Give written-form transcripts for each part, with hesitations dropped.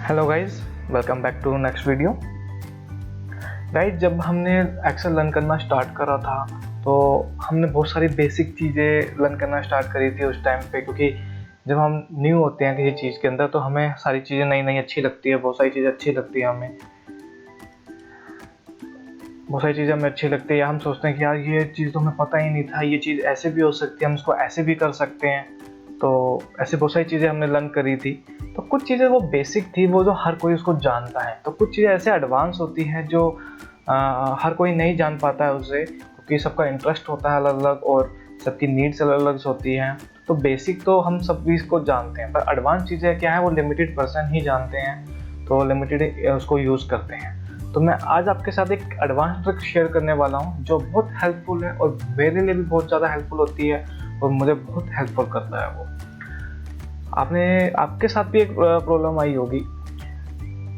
Hello guys, welcome back to next video. Guys, जब हमने Excel learn करना start करा था तो हमने बहुत सारी बेसिक चीज़ें लर्न करना स्टार्ट करी थी उस टाइम पे, क्योंकि जब हम न्यू होते हैं किसी चीज़ के अंदर तो हमें सारी चीज़ें नई नई अच्छी लगती है, बहुत सारी चीज़ें अच्छी लगती है हमें, बहुत सारी चीज़ें हमें अच्छी लगती है। हम सोचते हैं कि यार ये चीज़ तो हमें पता ही नहीं था, ये चीज़ ऐसे भी हो सकती है, हम इसको ऐसे भी कर सकते हैं। तो ऐसे बहुत सारी चीज़ें हमने लर्न करी थी। तो कुछ चीज़ें वो बेसिक थी, वो जो हर कोई उसको जानता है, तो कुछ चीज़ें ऐसे एडवांस होती हैं जो हर कोई नहीं जान पाता है उससे, क्योंकि सबका इंटरेस्ट होता है अलग अलग और सबकी नीड्स अलग अलग होती हैं। तो बेसिक तो हम सब भी इसको जानते हैं, पर एडवांस चीज़ें क्या है वो लिमिटेड पर्सन ही जानते हैं, तो लिमिटेड उसको यूज़ करते हैं। तो मैं आज आपके साथ एक एडवांस ट्रिक शेयर करने वाला हूँ जो बहुत हेल्पफुल है और मेरे लिए भी बहुत ज़्यादा हेल्पफुल होती है और मुझे बहुत हेल्पफुल करता है वो। आपके साथ भी एक प्रॉब्लम आई होगी,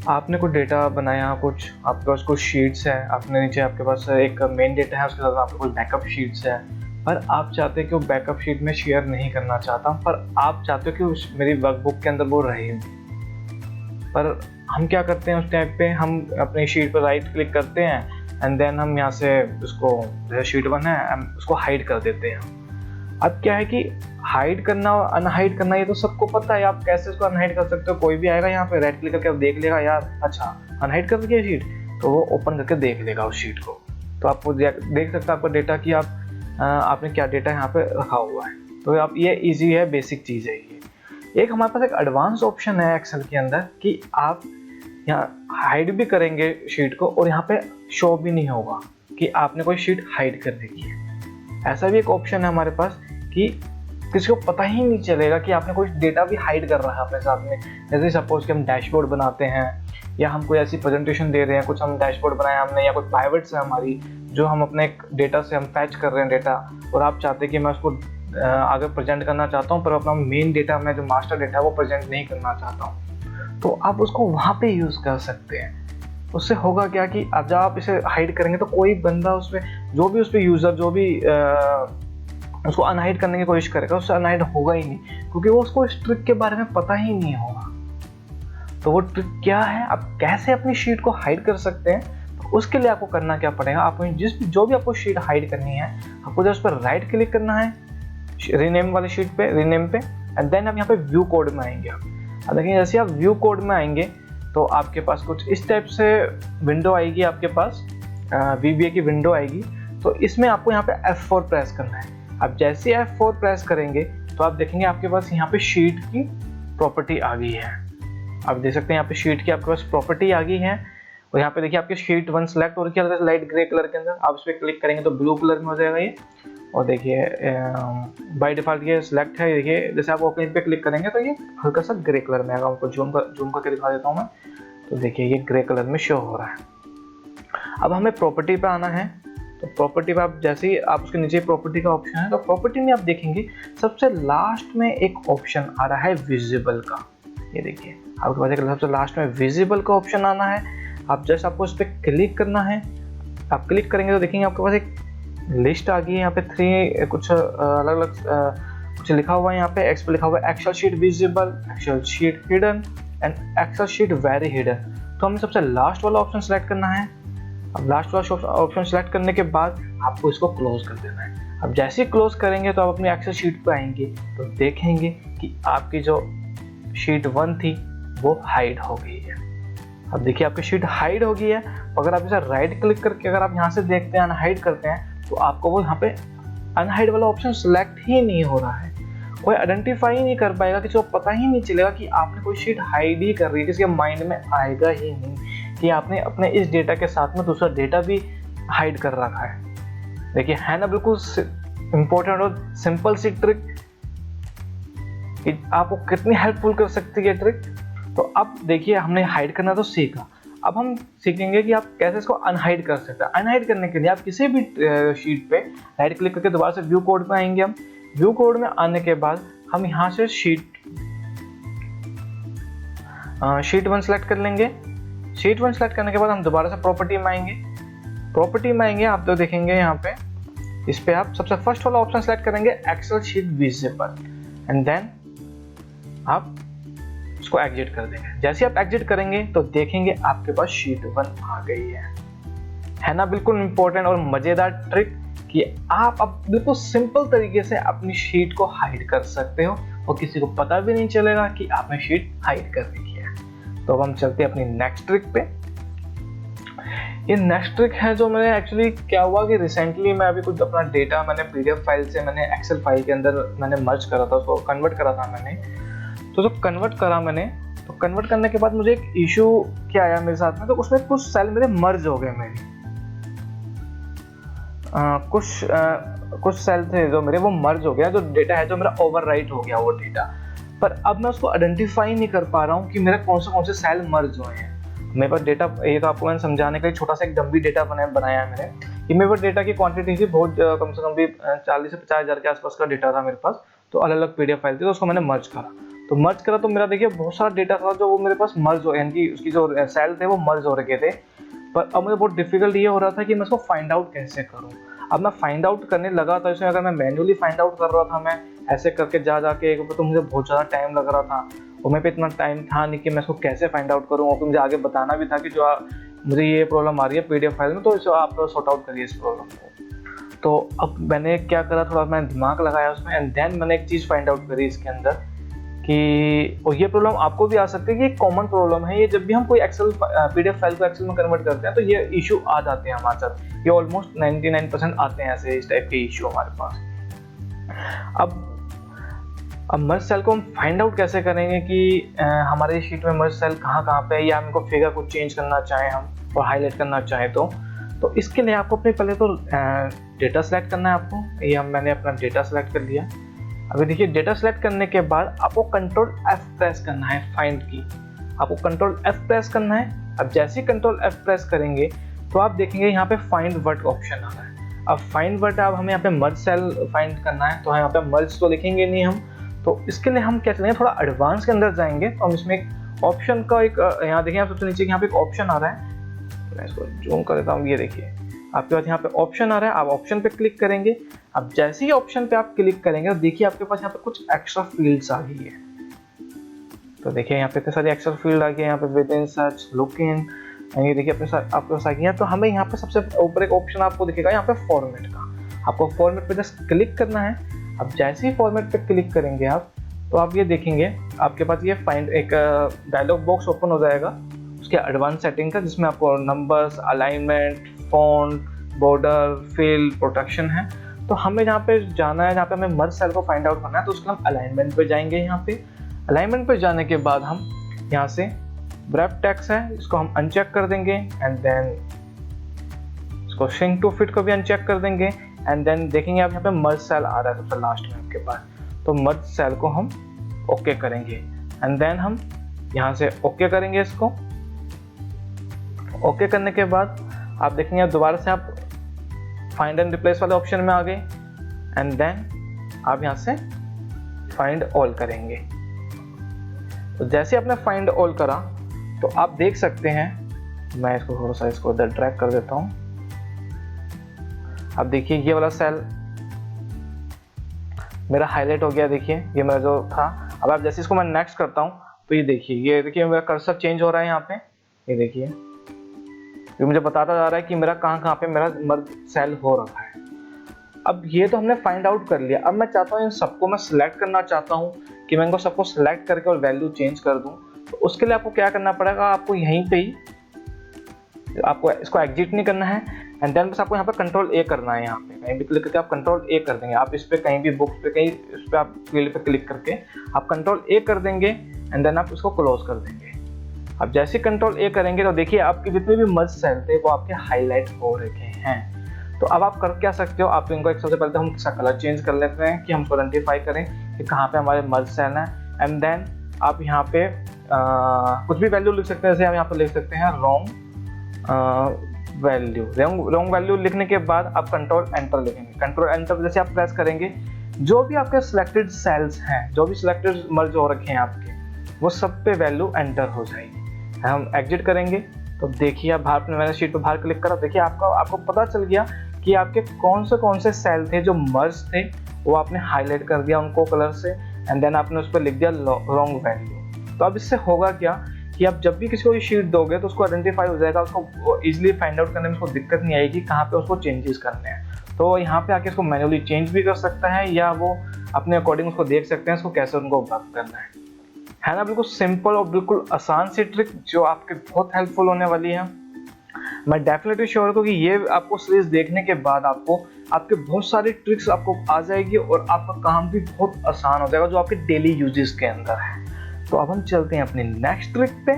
आपने कुछ डेटा बनाया, कुछ आपके पास कुछ शीट्स है, आपने नीचे आपके पास एक मेन डेटा है, उसके साथ आपके पास बैकअप शीट्स है, पर आप चाहते हैं कि वो बैकअप शीट में शेयर नहीं करना चाहता, पर आप चाहते हो कि उस मेरी वर्कबुक के अंदर वो रहे। पर हम क्या करते हैं उस टाइम पे, हम अपनी शीट पर राइट क्लिक करते हैं एंड देन हम यहाँ से उसको शीट 1 है हम उसको हाइड कर देते हैं। अब क्या है कि हाइड करना और अनहाइड करना ये तो सबको पता है, आप कैसे उसको अनहाइड कर सकते हो। कोई भी आएगा यहाँ पे राइट क्लिक करके देख लेगा, यार अच्छा अनहाइड कर दिया शीट, तो वो ओपन करके देख लेगा उस शीट को, तो आपको देख सकता है आपका डेटा कि आपने क्या डेटा यहाँ पे रखा हुआ है। तो आप ये ईजी है, बेसिक चीज़ है ये। एक हमारे पास एक एडवांस ऑप्शन है एक्सेल के अंदर कि आप यहाँ हाइड भी करेंगे शीट को और यहाँ पे शो भी नहीं होगा कि आपने कोई शीट हाइड कर दी है। ऐसा भी एक ऑप्शन है हमारे पास कि किसी को पता ही नहीं चलेगा कि आपने कोई डेटा भी हाइड कर रहा है अपने साथ में। जैसे सपोज कि हम डैशबोर्ड बनाते हैं या हम कोई ऐसी प्रेजेंटेशन दे रहे हैं, कुछ हम डैशबोर्ड बनाया हमने या कोई पाइवट्स है हमारी जो हम अपने डेटा से हम फैच कर रहे हैं डेटा, और आप चाहते हैं कि मैं उसको आगे प्रेजेंट करना चाहता हूँ, पर अपना मेन डेटा में जो मास्टर डेटा है वो प्रेजेंट नहीं करना चाहता हूँ, तो आप उसको वहाँ पे यूज़ कर सकते हैं। उससे होगा क्या कि अब जब आप इसे हाइड करेंगे तो कोई बंदा उसमें जो भी उस पर यूज़र जो भी उसको अनहाइड करने की कोशिश करेगा उससे अनहाइड होगा ही नहीं, क्योंकि वो उसको इस ट्रिक के बारे में पता ही नहीं होगा। तो वो ट्रिक क्या है, आप कैसे अपनी शीट को हाइड कर सकते हैं, तो उसके लिए आपको करना क्या पड़ेगा, आपको जो भी आपको शीट हाइड करनी है, आपको जस्ट पर राइट क्लिक करना है रीनेम वाली शीट पे, रीनेम पे, एंड देन आप यहाँ पे व्यू कोड में आएंगे। अब देखिए जैसे आप व्यू कोड में आएंगे तो आपके पास कुछ इस टाइप से विंडो आएगी, आपके पास VBA की विंडो आएगी। तो इसमें आपको यहाँ पे F4 प्रेस करना है। अब जैसे F4 प्रेस करेंगे तो आप देखेंगे आपके पास यहाँ पे शीट की प्रॉपर्टी आ गई है। आप देख सकते हैं यहाँ पे शीट की आपके पास प्रॉपर्टी आ गई है, और यहाँ पे देखिए आपकी शीट 1 सेलेक्ट हो रखी है लाइट ग्रे कलर के अंदर। आप उस पर क्लिक करेंगे तो ब्लू कलर में हो जाएगा ये, और देखिए बाय डिफॉल्ट ये सिलेक्ट है। देखिए जैसे आप ओपन पे क्लिक करेंगे तो ये हल्का सा ग्रे कलर में आएगा। आपको जूम करके दिखा देता हूँ मैं, तो देखिए ये ग्रे कलर में शो हो रहा है। अब हमें प्रॉपर्टी पे आना है, तो प्रॉपर्टी पे आप जैसे ही आप उसके नीचे प्रॉपर्टी का ऑप्शन है, तो प्रॉपर्टी में आप देखेंगे सबसे लास्ट में एक ऑप्शन आ रहा है विजिबल का। ये देखिए आपके पास एक सबसे लास्ट में विजिबल का ऑप्शन आना है। आप जैसे आपको उस पर क्लिक करना है, आप क्लिक करेंगे तो देखेंगे आपके पास एक लिस्ट आ गई है। यहाँ पे 3 कुछ अलग अलग कुछ लिखा हुआ है। यहाँ पे एक्स पे लिखा हुआ है excel sheet visible, excel sheet hidden and excel sheet very hidden. तो हमें सबसे लास्ट वाला ऑप्शन सेलेक्ट करना है। अब लास्ट वाला ऑप्शन सेलेक्ट करने के बाद आपको इसको क्लोज कर देना है। अब जैसे ही क्लोज करेंगे तो आप अपनी एक्सेल शीट पे आएंगे तो देखेंगे कि आपकी जो शीट 1 थी वो हाइड हो गई है। अब देखिए आपकी शीट हाइड हो गई है। अगर आप इसे राइट क्लिक करके अगर आप यहाँ से देखते हैं अनहाइड करते हैं तो आपको वो यहाँ पे अनहाइड वाला ऑप्शन सेलेक्ट ही नहीं हो रहा है। कोई आइडेंटिफाई नहीं कर पाएगा, किसी को पता ही नहीं चलेगा कि आपने कोई शीट हाइड ही कर रही है। किसी के माइंड में आएगा ही नहीं कि आपने अपने इस डेटा के साथ में दूसरा डेटा भी हाइड कर रखा है। देखिए है ना बिल्कुल इंपॉर्टेंट और सिंपल सी ट्रिक, आपको कितनी हेल्पफुल कर सकती है ट्रिक। तो अब देखिए हमने हाइड करना तो सीखा, अब हम सीखेंगे कि आप कैसे इसको अनहाइड कर सकते हैं। अनहाइड करने के लिए आप किसी भी शीट पे राइट क्लिक करके दोबारा से व्यू कोड में आएंगे। हम व्यू कोड में आने के बाद हम यहाँ से शीट 1 सेलेक्ट कर लेंगे। शीट 1 सेलेक्ट करने के बाद हम दोबारा से प्रॉपर्टी में आएंगे। प्रॉपर्टी में आएंगे आप तो देखेंगे यहाँ पे इस पे आप सबसे फर्स्ट वाला ऑप्शन सेलेक्ट करेंगे excel sheet visible, and then आप इसको एग्जिट कर देंगे। जैसे आप एग्जिट करेंगे तो देखेंगे आपके पास शीट 1 आ गई है ना। बिल्कुल इंपॉर्टेंट और मजेदार ट्रिक कि आप अब बिल्कुल सिंपल तरीके से अपनी शीट को हाइड कर सकते हो और किसी को पता भी नहीं चलेगा कि आपने शीट हाइड कर रखी है। तो अब हम चलते हैं अपनी नेक्स्ट ट्रिक पे। ये नेक्स्ट ट्रिक है जो मैंने एक्चुअली क्या हुआ कि रिसेंटली मैं अभी कुछ अपना डेटा मैंने पीडीएफ फाइल से मैंने एक्सेल फाइल के अंदर मैंने मर्ज करा था, उसको कन्वर्ट करा था मैंने। तो जो कन्वर्ट करा मैंने, तो कन्वर्ट करने के बाद मुझे एक इशू क्या आया मेरे साथ में, तो उसमें कुछ सेल मेरे मर्ज हो गए मेरे। कुछ सेल थे जो मेरे वो मर्ज हो गया, जो डेटा है जो मेरा ओवरराइट हो गया वो डेटा। पर अब मैं उसको आइडेंटिफाई नहीं कर पा रहा हूँ कि मेरा कौन से सेल मर्ज हुए हैं। मेरे पास डेटा, ये तो आपको मैंने समझाने के लिए छोटा सा एक डम्बी डेटा बनाया है मैंने कि मेरे पास डेटा की क्वांटिटी थी बहुत, कम से कम भी 40 से 50 हज़ार के आसपास का डेटा था मेरे पास। तो अलग अलग पीडीएफ फाइल थी, तो उसको मैंने मर्ज करा। तो मर्ज करा तो मेरा देखिए बहुत सारा डेटा था जो वो मेरे पास मर्ज हो, यानी कि उसकी जो सेल थे वो मर्ज हो रखे थे। पर अब मुझे बहुत डिफिकल्ट ये हो रहा था कि मैं इसको फाइंड आउट कैसे करूँ। अब मैं फाइंड आउट करने लगा था, इसमें अगर मैं मैन्युअली फाइंड आउट कर रहा था, मैं ऐसे करके जाके तो मुझे बहुत ज़्यादा टाइम लग रहा था और मेरे पे इतना टाइम था नहीं कि मैं इसको कैसे फाइंड आउट करूँ। और मुझे आगे बताना भी था कि जो मुझे ये प्रॉब्लम आ रही है पीडीएफ फाइल में, तो इसे आप सॉर्ट आउट करिए इस प्रॉब्लम को। तो अब मैंने क्या करा, थोड़ा मैंने दिमाग लगाया उसमें एंड देन मैंने एक चीज़ फाइंड आउट करी इसके अंदर कि, और ये प्रॉब्लम आपको भी आ सकती है कि एक कॉमन प्रॉब्लम है ये, जब भी हम कोई एक्सेल पीडीएफ फाइल को एक्सेल में कन्वर्ट करते हैं तो ये इशू आ जाते हैं हमारे साथ। ये ऑलमोस्ट 99% आते हैं ऐसे इस टाइप के इशू हमारे पास। अब मर्ज सेल को हम फाइंड आउट कैसे करेंगे कि हमारे शीट में मर्ज सेल कहाँ पे है, या हमको फिगर को चेंज करना चाहें हम और हाईलाइट करना चाहें तो इसके लिए आपको अपने पहले तो डेटा सेलेक्ट करना है आपको। ये मैंने अपना डेटा सेलेक्ट कर लिया। अभी देखिए डेटा सेलेक्ट करने के बाद आपको कंट्रोल F प्रेस करना है फाइंड की, आपको कंट्रोल F प्रेस करना है। अब जैसे ही कंट्रोल F प्रेस करेंगे तो आप देखेंगे यहाँ पे फाइंड वर्ड का ऑप्शन आ रहा है। अब फाइंड वर्ड अब हमें यहाँ पे मर्ज सेल फाइंड करना है, तो यहाँ पे मर्ज तो लिखेंगे नहीं हम, तो इसके लिए हम क्या करेंगे, थोड़ा एडवांस के अंदर जाएंगे। तो हम इसमें एक ऑप्शन का एक यहाँ देखिए आप सबसे नीचे यहाँ पे एक ऑप्शन आ रहा है, मैं इसको जूम कर देता हूँ। ये देखिए आपके पास यहाँ पे ऑप्शन आ रहा है, आप ऑप्शन पे क्लिक करेंगे। अब जैसे ही ऑप्शन पे आप क्लिक करेंगे तो देखिए आपके पास यहाँ पे कुछ एक्स्ट्रा फील्ड्स आ गई है। तो देखिए यहाँ पे इतने सारे एक्स्ट्रा फील्ड आ गए, यहाँ पे with in search, look in, ये देखिए आपके पास आ गई है। तो हमें यहाँ पे सबसे ऊपर एक ऑप्शन आपको दिखेगा यहाँ पे फॉर्मेट का, आपको फॉर्मेट पे जस्ट क्लिक करना है। अब जैसे ही फॉर्मेट पे क्लिक करेंगे आप, तो आप ये देखेंगे आपके पास ये फाइंड एक डायलॉग बॉक्स ओपन हो जाएगा उसके एडवांस सेटिंग का, जिसमें आपको numbers, alignment, font, border, fill, protection है। तो हमें जहाँ पे जाना है, जहाँ पे हमें मर्ज सेल को फाइंड आउट करना है, तो उसके हम अलाइनमेंट पे जाएंगे। यहाँ पे अलाइनमेंट पे जाने के बाद हम यहाँ से ब्रेप टेक्स्ट है इसको हम अनचेक कर देंगे एंड देन इसको श्रिंक टू फिट को भी अनचेक कर देंगे एंड देन देखेंगे आप यहाँ पे मर्ज सेल आ रहा है सबसे लास्ट में आपके पास, तो मर्ज सेल को हम ओके करेंगे एंड देन हम यहाँ से ओके करेंगे। इसको ओके करने के बाद आप देखेंगे आप दोबारा से आप फाइंड एंड रिप्लेस वाले ऑप्शन में आ गए एंड देन आप यहाँ से फाइंड ऑल करेंगे। तो जैसे आपने फाइंड ऑल करा तो आप देख सकते हैं, मैं इसको थोड़ा सा इसको इधर ड्रैग कर देता हूँ। अब देखिए ये वाला सेल मेरा हाईलाइट हो गया, देखिए ये मेरा जो था। अब आप जैसे इसको मैं नेक्स्ट करता हूँ तो ये देखिए मेरा कर्सर चेंज हो रहा है यहाँ पे, ये देखिए ये मुझे बताता जा रहा है कि मेरा कहाँ पे मेरा मर्ज सेल हो रहा है। अब ये तो हमने फाइंड आउट कर लिया। अब मैं चाहता हूँ इन सबको मैं सिलेक्ट करना चाहता हूँ कि मैं इनको सबको सिलेक्ट करके और वैल्यू चेंज कर दूँ। तो उसके लिए आपको क्या करना पड़ेगा, आपको यहीं पे ही आपको इसको एग्जिट नहीं करना है एंड देन बस आपको यहाँ पे कंट्रोल ए करना है। यहाँ पे कहीं भी क्लिक करके आप कंट्रोल ए कर देंगे। आप इस पे कहीं भी बुक्स पे कहीं इस पे आप फील्ड पे क्लिक करके आप कंट्रोल ए कर देंगे एंड देन आप इसको क्लोज कर देंगे। अब जैसे कंट्रोल ए करेंगे तो देखिए आपके जितने भी मर्ज सेल थे वो आपके हाईलाइट हो रखे हैं। तो अब आप कर क्या सकते हो, आप इनको एक सबसे पहले तो हम इसका कलर चेंज कर लेते हैं कि हम उसको आइडेंटिफाई करें कि कहाँ पे हमारे मर्ज सेल हैं एंड देन आप यहाँ पे कुछ भी वैल्यू लिख सकते हैं। जैसे हम यहाँ पे लिख सकते हैं रॉन्ग वैल्यू लिखने के बाद आप कंट्रोल एंटर लिखेंगे। कंट्रोल एंटर जैसे आप प्रेस करेंगे जो भी आपके सिलेक्टेड सेल्स हैं, जो भी सिलेक्टेड मर्ज हो रखे हैं आपके, वो सब पे वैल्यू एंटर हो जाएगी। हम एग्जिट करेंगे तो देखिए आप बाहर मैंने शीट पे बाहर क्लिक करा, देखिए आपको पता चल गया कि आपके कौन से सेल थे जो मर्ज थे, वो आपने हाईलाइट कर दिया उनको कलर से एंड देन आपने उस पर लिख दिया रॉन्ग वैल्यू। तो अब इससे होगा क्या कि आप जब भी किसी को ये शीट दोगे तो उसको आइडेंटिफाई हो जाएगा, उसको इजीली फाइंड आउट करने में उसको दिक्कत नहीं आएगी कहाँ पे उसको चेंजेस करने हैं। तो यहाँ पे आके इसको मैन्युअली चेंज भी कर सकता है या वो अपने अकॉर्डिंग उसको देख सकते हैं इसको कैसे उनको वर्क करना है ना। बिल्कुल सिंपल और बिल्कुल आसान सी ट्रिक जो आपके बहुत हेल्पफुल होने वाली है। मैं डेफिनेटली श्योर हूँ कि ये आपको सीरीज देखने के बाद आपको आपके बहुत सारी ट्रिक्स आपको आ जाएगी और आपका काम भी बहुत आसान हो जाएगा जो आपके डेली यूजेस के अंदर है। तो अब हम चलते हैं अपनी नेक्स्ट ट्रिक पे।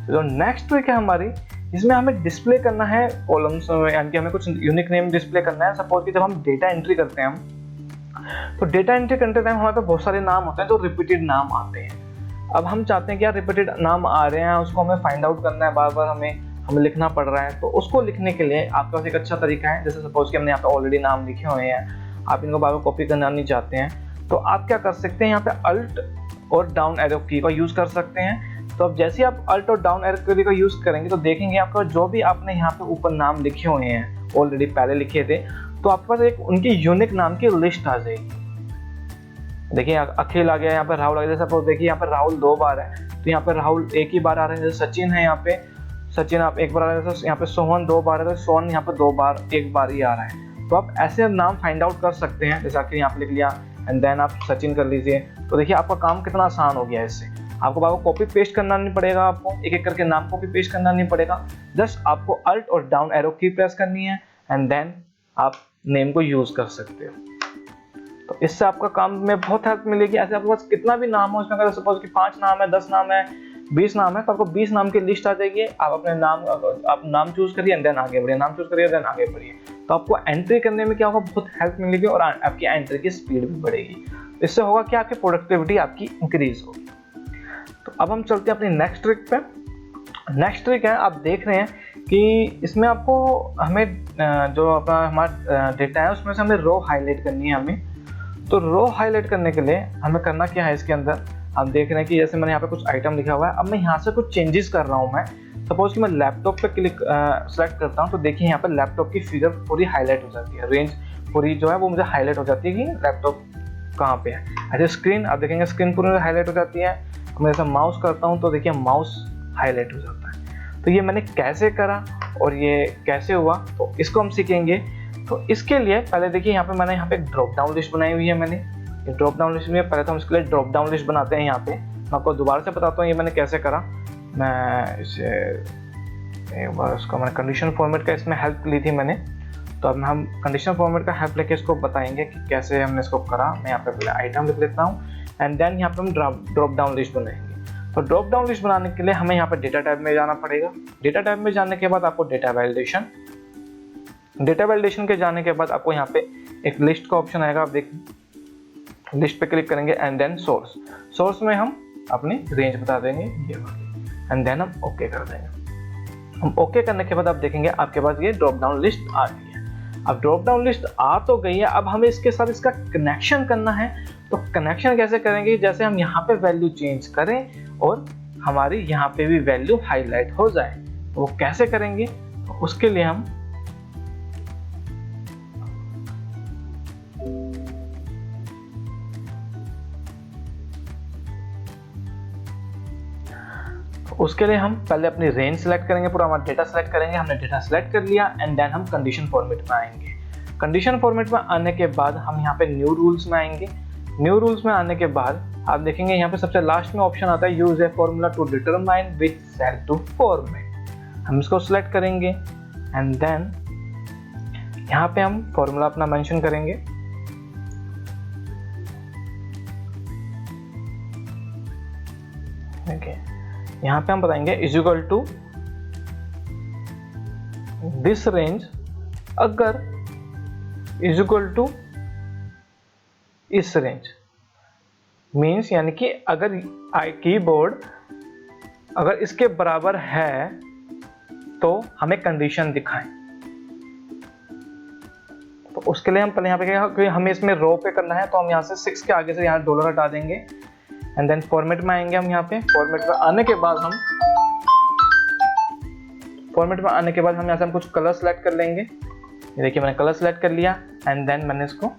जो नेक्स्ट ट्रिक है हमारी, इसमें हमें डिस्प्ले करना है कॉलम्स, यानी कि हमें कुछ यूनिक नेम डिस्प्ले करना है। सपोज कि जब हम डेटा एंट्री करते हैं तो डेटा एंट्री करते टाइम हमारे पास बहुत सारे नाम होते हैं जो रिपीटेड नाम आते हैं। अब हम चाहते हैं कि यार रिपीटेड नाम आ रहे हैं उसको हमें फाइंड आउट करना है, बार बार हमें लिखना पड़ रहा है। तो उसको लिखने के लिए आपके पास एक अच्छा तरीका है। जैसे सपोज कि हमने यहाँ पे ऑलरेडी नाम लिखे हुए हैं, आप इनको बार बार कॉपी करना नहीं चाहते हैं तो आप क्या कर सकते हैं, यहाँ पे अल्ट और डाउन एरो की का यूज कर सकते हैं। तो अब जैसे आप अल्ट और डाउन एरो की का यूज करेंगे तो देखेंगे आपका जो भी आपने यहाँ पे ऊपर नाम लिखे हुए हैं ऑलरेडी पहले लिखे थे तो आपके पास एक उनकी यूनिक नाम की लिस्ट आ जाएगी। देखिए अखिल आ गया, यहाँ पे राहुल आ गया। सपोज देखिए यहाँ पे राहुल 2 बार है तो यहाँ पे राहुल एक ही बार आ रहे हैं। जैसे सचिन है, यहाँ पे सचिन आप 1 बार आ रहे हैं, यहाँ पे सोहन 2 बार है तो सोहन यहाँ पे 2 बार 1 बार ही आ रहा है। तो आप ऐसे नाम फाइंड आउट कर सकते हैं। जैसे आखिर यहाँ पे लिख लिया एंड देन आप सचिन कर लीजिए। तो देखिए आपका काम कितना आसान हो गया। इससे आपको बार बार कॉपी पेस्ट करना नहीं पड़ेगा, आपको एक एक करके नाम कॉपी पेस्ट करना नहीं पड़ेगा। जस्ट आपको अल्ट और डाउन एरो की प्रेस करनी है एंड देन आप नेम को यूज कर सकते हो। तो इससे आपका काम में बहुत हेल्प मिलेगी। ऐसे आपके पास कितना भी नाम हो, इसमें अगर सपोज कि 5 नाम है, 10 नाम है, 20 नाम है तो आपको 20 नाम की लिस्ट आ जाएगी। आप अपने नाम आप नाम चूज करिए एंड देन आगे बढ़िए, नाम चूज करिए देन आगे बढ़िए। तो आपको एंट्री करने में क्या होगा, बहुत हेल्प मिलेगी और आपकी एंट्री की स्पीड भी बढ़ेगी। इससे होगा कि आपकी प्रोडक्टिविटी आपकी इंक्रीज होगी। तो अब हम चलते हैं अपनी नेक्स्ट ट्रिक पे। नेक्स्ट ट्रिक है, आप देख रहे हैं कि इसमें आपको हमें जो अपना हमारा डेटा है उसमें से हमें रो हाईलाइट करनी है हमें। तो रो हाईलाइट करने के लिए हमें करना क्या है, इसके अंदर आप देख रहे हैं कि जैसे मैंने यहाँ पे कुछ आइटम लिखा हुआ है। अब मैं यहाँ से कुछ चेंजेस कर रहा हूँ। मैं सपोज कि मैं लैपटॉप पे क्लिक सेलेक्ट करता हूँ तो देखिए यहाँ पे लैपटॉप की फिगर पूरी हाईलाइट हो जाती है, रेंज पूरी जो है वो मुझे हाईलाइट हो जाती है कि लैपटॉप कहाँ पे है। ऐसे स्क्रीन आप देखेंगे स्क्रीन पूरी हाईलाइट हो जाती है। मैं जैसे माउस करता हूँ तो देखिए माउस हाईलाइट हो जाता है। तो ये मैंने कैसे करा और ये कैसे हुआ तो इसको हम सीखेंगे। तो इसके लिए पहले देखिए यहाँ पे मैंने यहाँ पे एक ड्रॉप डाउन लिस्ट बनाई हुई है। मैंने ये ड्रॉप डाउन लिस्ट में पहले तो हम इसके लिए ड्रॉप डाउन लिस्ट बनाते हैं। यहाँ पे मैं आपको दोबारा से बताता हूँ ये मैंने कैसे करा। मैं इसे एक बार उसका मैंने कंडीशन फॉर्मेट का इसमें हेल्प ली थी मैंने। तो अब हम कंडीशन फॉर्मेट का हेल्प लेके इसको बताएंगे कि कैसे हमने इसको करा। मैं यहाँ पे पहले आइटम लिख लेता हूँ एंड देन यहाँ पे हम ड्रॉप डाउन लिस्ट बनाएंगे। तो ड्रॉप डाउन लिस्ट बनाने के लिए हमें यहाँ पे डेटा टाइप में जाना पड़ेगा। डेटा टाइप में जाने के बाद आपको डेटा वैलिडेशन के जाने के बाद आपको यहाँ पे एक लिस्ट का ऑप्शन आएगा। आप देखिए लिस्ट पे क्लिक करेंगे एंड देन सोर्स में हम अपनी रेंज बता देंगे ये वाली एंड देन हम ओके कर देंगे। हम ओके करने के बाद आप देखेंगे आपके पास ये ड्रॉप डाउन लिस्ट आ गई है। अब ड्रॉप डाउन लिस्ट आ तो गई है, अब हमें इसके साथ इसका कनेक्शन करना है। तो कनेक्शन कैसे करेंगे, जैसे हम यहाँ पे वैल्यू चेंज करें और हमारी यहाँ पे भी वैल्यू हाईलाइट हो जाए। तो वो कैसे करेंगे, तो उसके लिए हम पहले अपनी रेंज सेलेक्ट करेंगे, पूरा हमारा डेटा सेलेक्ट करेंगे। हमने डेटा सेलेक्ट कर लिया एंड देन हम कंडीशन फॉर्मेट में आएंगे। कंडीशन फॉर्मेट में आने के बाद हम यहाँ पे न्यू रूल्स में आएंगे। न्यू रूल्स में आने के बाद आप देखेंगे यहाँ पे सबसे लास्ट में ऑप्शन आता है use a formula to determine which cell to format. हम इसको सिलेक्ट करेंगे एंड देन यहाँ पे हम फॉर्मूला अपना मेंशन करेंगे। ओके, यहाँ पे हम बताएंगे is equal to this range अगर इज इक्वल टू इस रेंज मीन्स, यानी कि अगर कीबोर्ड अगर इसके बराबर है तो हमें कंडीशन दिखाएं। तो उसके लिए हम पहले यहाँ पे क्या, हमें इसमें रो पे करना है तो हम यहाँ से 6 के आगे से यहाँ डॉलर हटा देंगे एंड देन फॉर्मेट में आएंगे। हम यहाँ पे फॉर्मेट में आने के बाद हम यहाँ से हम कुछ कलर सेलेक्ट कर लेंगे। ये देखिए मैंने कलर सेलेक्ट कर लिया एंड देन मैंने इसको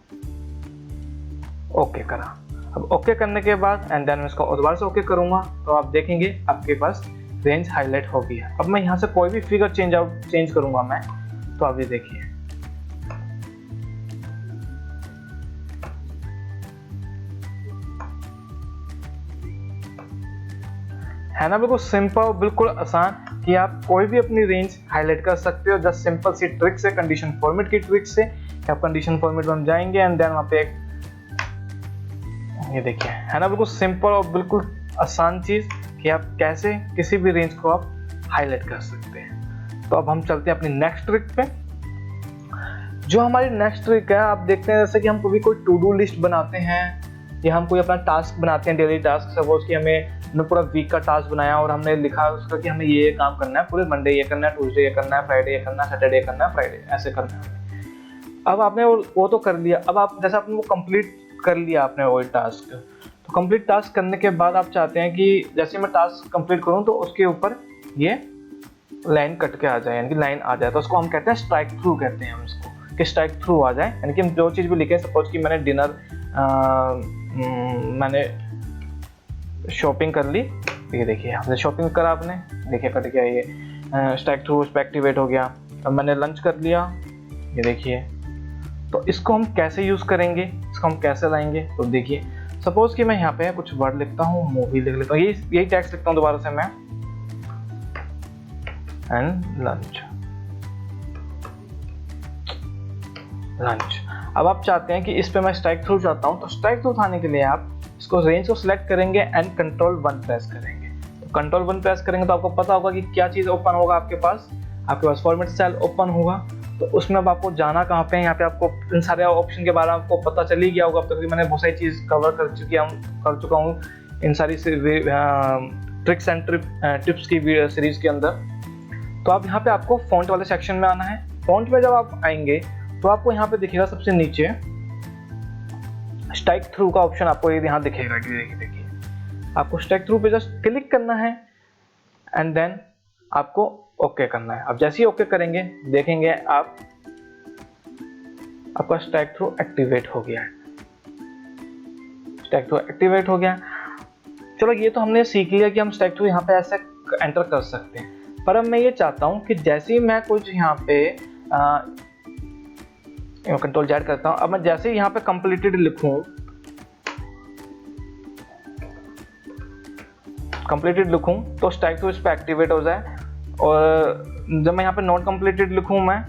ओके करा। अब ओके करने के बाद एंड देन मैं इसको दोबारा से ओके करूंगा तो आप देखेंगे आपके पास रेंज हाईलाइट हो गई है। अब मैं यहाँ से कोई भी फिगर चेंज करूंगा मैं, तो आप ये देखिए है ना, बिल्कुल सिंपल, बिल्कुल आसान कि आप कोई भी अपनी रेंज हाईलाइट कर सकते हो जस्ट सिंपल सी ट्रिक से, कंडीशन फॉर्मेट की ट्रिक से। आप कंडीशन फॉर्मेट में हम जाएंगे एंड देन वहाँ पे एक ये देखिए है ना, बिल्कुल सिंपल और बिल्कुल आसान चीज कि आप कैसे किसी भी रेंज को आप हाईलाइट कर सकते हैं। तो अब हम चलते हैं अपनी नेक्स्ट ट्रिक पे। जो हमारी नेक्स्ट ट्रिक है, आप देखते हैं जैसे कि हम कभी कोई टू डू लिस्ट बनाते हैं या हम कोई अपना टास्क बनाते हैं, डेली टास्क। सपोज कि हमने पूरा वीक का टास्क बनाया और हमने लिखा उसका कि हमें ये काम करना है, पूरे मंडे ये करना है, ट्यूसडे ये करना है, फ्राइडे ये करना है, सैटरडे करना है, फ्राइडे ऐसे करना है। अब आपने वो तो कर लिया। अब आप जैसे आपने वो कंप्लीट कर लिया आपने वो टास्क, तो कंप्लीट टास्क करने के बाद आप चाहते हैं कि जैसे मैं टास्क कंप्लीट करूं तो उसके ऊपर ये लाइन कट के आ जाए, यानी कि लाइन आ जाए, तो उसको हम कहते हैं स्ट्राइक थ्रू कहते हैं हम इसको, कि स्ट्राइक थ्रू आ जाए। यानी कि हम जो चीज़ भी लिखे, सपोज कि मैंने मैंने शॉपिंग कर ली, ये देखिए आपने शॉपिंग करा, आपने देखिए कट गया ये, स्ट्राइक थ्रू उस पर एक्टिवेट हो गया। अब मैंने लंच कर लिया, ये देखिए। तो इसको हम कैसे यूज़ करेंगे, इसको हम कैसे लाएंगे, तो देखिए सपोज कि मैं यहाँ पे कुछ वर्ड लिखता हूँ, मूवी लिख लेता हूँ, यही टेक्स्ट लिखता हूँ दोबारा से मैं, एंड लंच। अब आप चाहते हैं कि इस पे मैं स्ट्राइक थ्रू चाहता हूँ, तो स्ट्राइक थ्रू उठाने के लिए आप इसको रेंज को सिलेक्ट करेंगे एंड Ctrl+1 प्रेस करेंगे। तो Ctrl+1 प्रेस करेंगे तो आपको पता होगा कि क्या चीज़ ओपन होगा आपके पास फॉर्मेट सेल ओपन होगा। तो उसमें अब आपको जाना कहाँ पे है, यहाँ पे आपको इन सारे ऑप्शन के बारे में आपको पता चल ही गया होगा। अब तक मैंने बहुत सारी चीज़ कवर कर चुका हूँ इन सारी ट्रिक्स एंड टिप्स की सीरीज के अंदर। तो आप यहाँ पे आपको फॉन्ट वाले सेक्शन में आना है। फॉन्ट में जब आप आएंगे तो आपको यहाँ पे दिखेगा सबसे नीचे स्ट्राइक थ्रू का ऑप्शन, आपको ये यहाँ दिखेगा कि देखिए आपको स्ट्राइक थ्रू पे जस्ट क्लिक करना है एंड देन आपको ओके करना है। अब जैसे ही ओके करेंगे देखेंगे आपका स्ट्राइक थ्रू एक्टिवेट हो गया है। स्ट्राइक थ्रू एक्टिवेट हो गया। चलो ये तो हमने सीख लिया कि हम स्ट्राइक थ्रू यहाँ पे ऐसे एंटर कर सकते हैं। पर अब मैं ये चाहता हूँ कि जैसे ही मैं कुछ यहाँ पे Ctrl+Z करता हूँ, अब मैं जैसे ही यहाँ पे कंप्लीटेड लिखूँ तो स्ट्राइक थ्रू इस पे एक्टिवेट हो जाए, और जब मैं यहाँ पे नॉट कंप्लीटेड लिखूँ मैं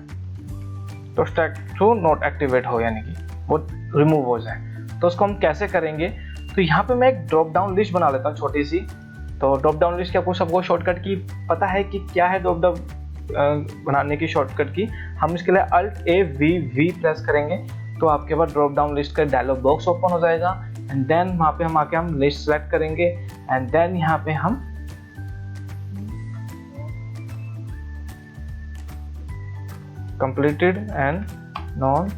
तो स्ट्राइक थ्रू नॉट एक्टिवेट हो, यानी कि वो रिमूव हो जाए। तो उसको हम कैसे करेंगे, तो यहाँ पे मैं एक ड्रॉप डाउन लिस्ट बना लेता हूँ छोटी सी। तो ड्रॉप डाउन लिस्ट क्या, सबको शॉर्टकट की पता है कि क्या है ड्रॉप डाउन बनाने की शॉर्टकट की। हम इसके लिए Alt+A+V प्रेस करेंगे तो आपके पास ड्रॉप डाउन लिस्ट का डायलॉग बॉक्स ओपन हो जाएगा एंड देन वहाँ पे हम आके हम लिस्ट सेलेक्ट करेंगे एंड देन यहाँ पे हम completed and non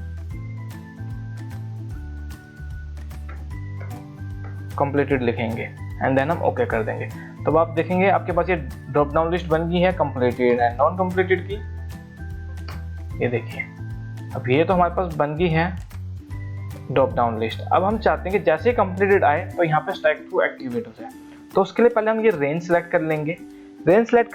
completed लिखेंगे एंड देन हम ओके कर देंगे। तब आप देखेंगे आपके पास ये ड्रॉप डाउन लिस्ट बन गई है कंप्लीटेड एंड नॉन कंप्लीटेड की। ये देखिए अब ये तो हमारे पास बन गई है ड्रॉप डाउन लिस्ट। अब हम चाहते हैं कि जैसे ही कंप्लीटेड आए तो यहाँ पे स्ट्राइक थ्रू एक्टिवेट हो जाए। तो उसके लिए पहले हम ये रेंज सेलेक्ट कर लेंगे। रेंज सेलेक्ट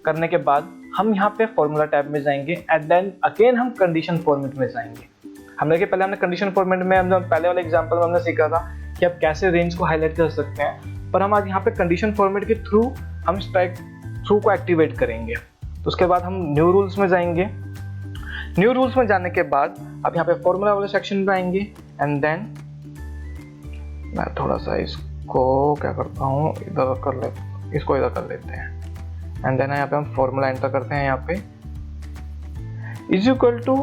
करने के बाद हम यहाँ पे फॉर्मूला टैब में जाएंगे एंड देन अगेन हम कंडीशन फॉर्मेट में जाएंगे। हमने कंडीशन फॉर्मेट में हम पहले वाले एग्जांपल में हमने सीखा था कि आप कैसे रेंज को हाईलाइट कर सकते हैं, पर हम आज यहाँ पे कंडीशन फॉर्मेट के थ्रू हम स्ट्राइक थ्रू को एक्टिवेट करेंगे। तो उसके बाद हम न्यू रूल्स में जाएंगे। न्यू रूल्स में जाने के बाद आप यहाँ पे फॉर्मूला वाले सेक्शन में आएंगे एंड देन मैं थोड़ा सा इसको क्या करता हूँ इधर कर लेते हैं एंड देन यहाँ पे हम फॉर्मूला एंटर करते हैं। यहाँ पे is equal to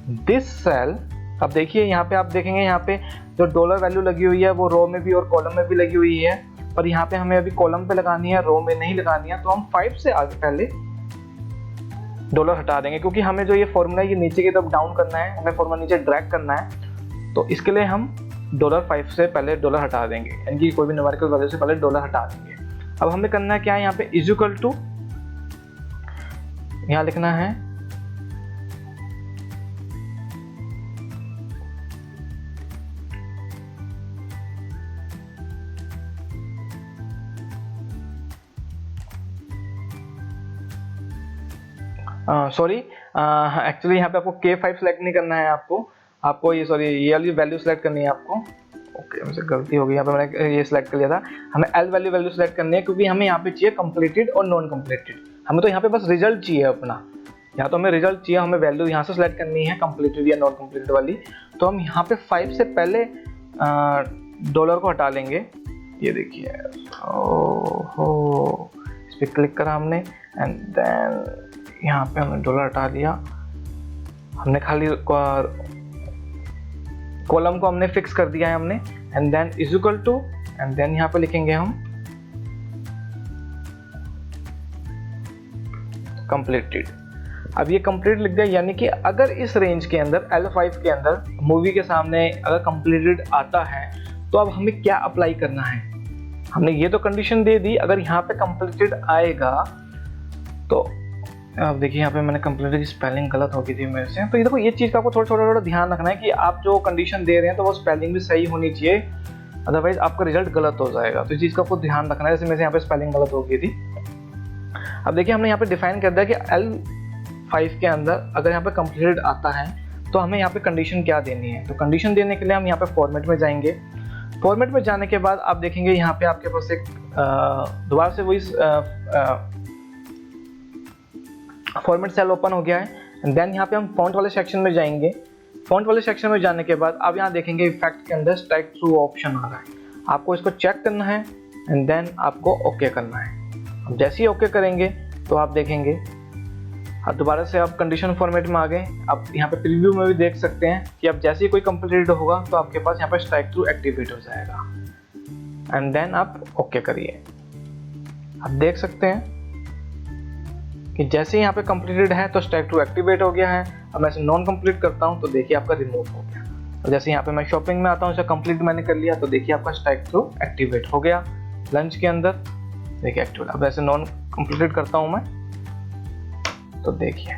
this cell. अब देखिए यहाँ पे आप देखेंगे यहाँ पे जो डॉलर वैल्यू लगी हुई है वो रो में भी और कॉलम में भी लगी हुई है, पर यहाँ पे हमें अभी कॉलम पे लगानी है, रो में नहीं लगानी है। तो हम 5 से आगे पहले डॉलर हटा देंगे क्योंकि हमें जो ये फॉर्मूला ये नीचे की तरफ डाउन करना है, हमें फॉर्मूला नीचे ड्रैग करना है। तो इसके लिए हम $5 से पहले डॉलर हटा देंगे, यानी कि कोई भी न्यूमेरिकल वैल्यू से पहले डॉलर हटा देंगे। अब हमें करना है क्या है, यहाँ पे इज इक्वल टू यहाँ लिखना है सॉरी, एक्चुअली यहाँ पे आपको K5 सेलेक्ट नहीं करना है, आपको ये सॉरी ये वाली वैल्यू सेलेक्ट करनी है आपको। ओके, मुझसे गलती हो गई, यहाँ पे मैंने ये सिलेक्ट कर लिया था। हमें L वैल्यू सेलेक्ट करनी है, क्योंकि हमें यहाँ पे चाहिए कंप्लीटेड और नॉन कंप्लीटेड। हमें तो यहाँ पे बस रिजल्ट चाहिए अपना, यहाँ तो हमें रिजल्ट चाहिए, हमें वैल्यू यहाँ से सिलेक्ट करनी है कंप्लीटेड या नॉन कंप्लीटेड वाली। तो हम यहाँ पे 5 से पहले डॉलर को हटा लेंगे। ये देखिए, ओहो, इस पर क्लिक करा हमने एंड देन यहाँ पे हमने डॉलर हटा लिया। हमने खाली कॉलम को हमने फिक्स कर दिया है हमने, and then is equal to, and then यहाँ पे लिखेंगे हम कंप्लीटेड। अब ये कंप्लीट लिख दिया, यानी कि अगर इस रेंज के अंदर L5 के अंदर मूवी के सामने अगर कंप्लीटेड आता है तो अब हमें क्या अप्लाई करना है। हमने ये तो कंडीशन दे दी, अगर यहाँ पे कंप्लीटेड आएगा तो अब देखिए यहाँ पे मैंने कंप्लीटेड की स्पेलिंग गलत हो गई थी मेरे से। तो ये देखो, ये चीज़ का आपको थोड़ा ध्यान रखना है कि आप जो कंडीशन दे रहे हैं तो वो स्पेलिंग भी सही होनी चाहिए, अदरवाइज आपका रिजल्ट गलत हो जाएगा। तो इस चीज़ का आपको ध्यान रखना है। जैसे मेरे से यहाँ पे स्पेलिंग गलत हो गई थी। अब देखिए हमने यहाँ पे डिफाइन कर दिया कि L5 के अंदर अगर यहाँ पे कंप्लीटेड आता है तो हमें यहाँ पे कंडीशन क्या देनी है। तो कंडीशन देने के लिए हम यहाँ पे फॉर्मेट में जाएंगे। फॉर्मेट में जाने के बाद आप देखेंगे यहाँ पे आपके पास एक दोबारा से वही फॉर्मेट सेल ओपन हो गया है। एंड देन यहाँ पे हम फॉन्ट वाले सेक्शन में जाएंगे। फॉन्ट वाले सेक्शन में जाने के बाद आप यहाँ देखेंगे इफेक्ट के अंदर स्ट्राइक थ्रू ऑप्शन आ रहा है, आपको इसको चेक करना है एंड देन आपको ओके करना है। अब जैसे ही ओके करेंगे तो आप देखेंगे अब दोबारा से आप कंडीशन फॉर्मेट में आ गए। आप यहाँ पे प्रीव्यू में भी देख सकते हैं कि अब जैसे ही कोई कंप्लीटेड होगा तो आपके पास यहाँ पे स्ट्राइक थ्रू एक्टिवेट हो जाएगा एंड देन आप ओके करिए। आप देख सकते हैं कि जैसे ही यहाँ पे कंप्लीटेड है तो स्ट्राइक थ्रू एक्टिवेट हो गया है। अब मैं इसे नॉन कंप्लीट करता हूँ तो देखिए आपका रिमूव हो गया। और जैसे यहाँ पे मैं शॉपिंग में आता हूँ, इसे कंप्लीट मैंने कर लिया तो देखिए आपका स्ट्राइक थ्रू एक्टिवेट हो गया। लंच के अंदर देखिए एक्टिवेट। अब ऐसे नॉन कंप्लीटेड करता हूँ मैं तो देखिए,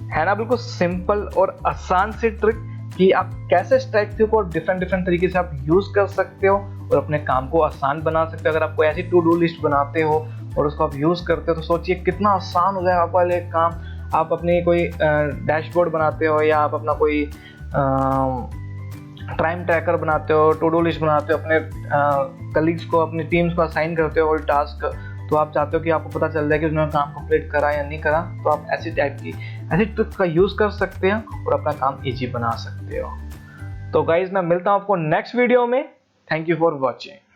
है ना बिल्कुल सिंपल और आसान सी ट्रिक कि आप कैसे स्ट्राइक थ्रू को डिफरेंट तरीके से आप यूज कर सकते हो और अपने काम को आसान बना सकते हो। अगर आपको ऐसी टू डू लिस्ट बनाते हो और उसको आप यूज करते हो तो सोचिए कितना आसान हो जाएगा आपका एक काम। आप अपनी कोई डैशबोर्ड बनाते हो या आप अपना कोई टाइम ट्रैकर बनाते हो, टू डू लिस्ट बनाते हो, अपने कलीग्स को, अपनी टीम्स को असाइन करते हो और टास्क, तो आप चाहते हो कि आपको पता चल जाए कि उन्होंने काम कंप्लीट करा या नहीं करा, तो आप ऐसी ट्रिक का यूज कर सकते हैं और अपना काम इजी बना सकते हो। तो गाइज मैं मिलता हूं आपको नेक्स्ट वीडियो में। Thank you for watching.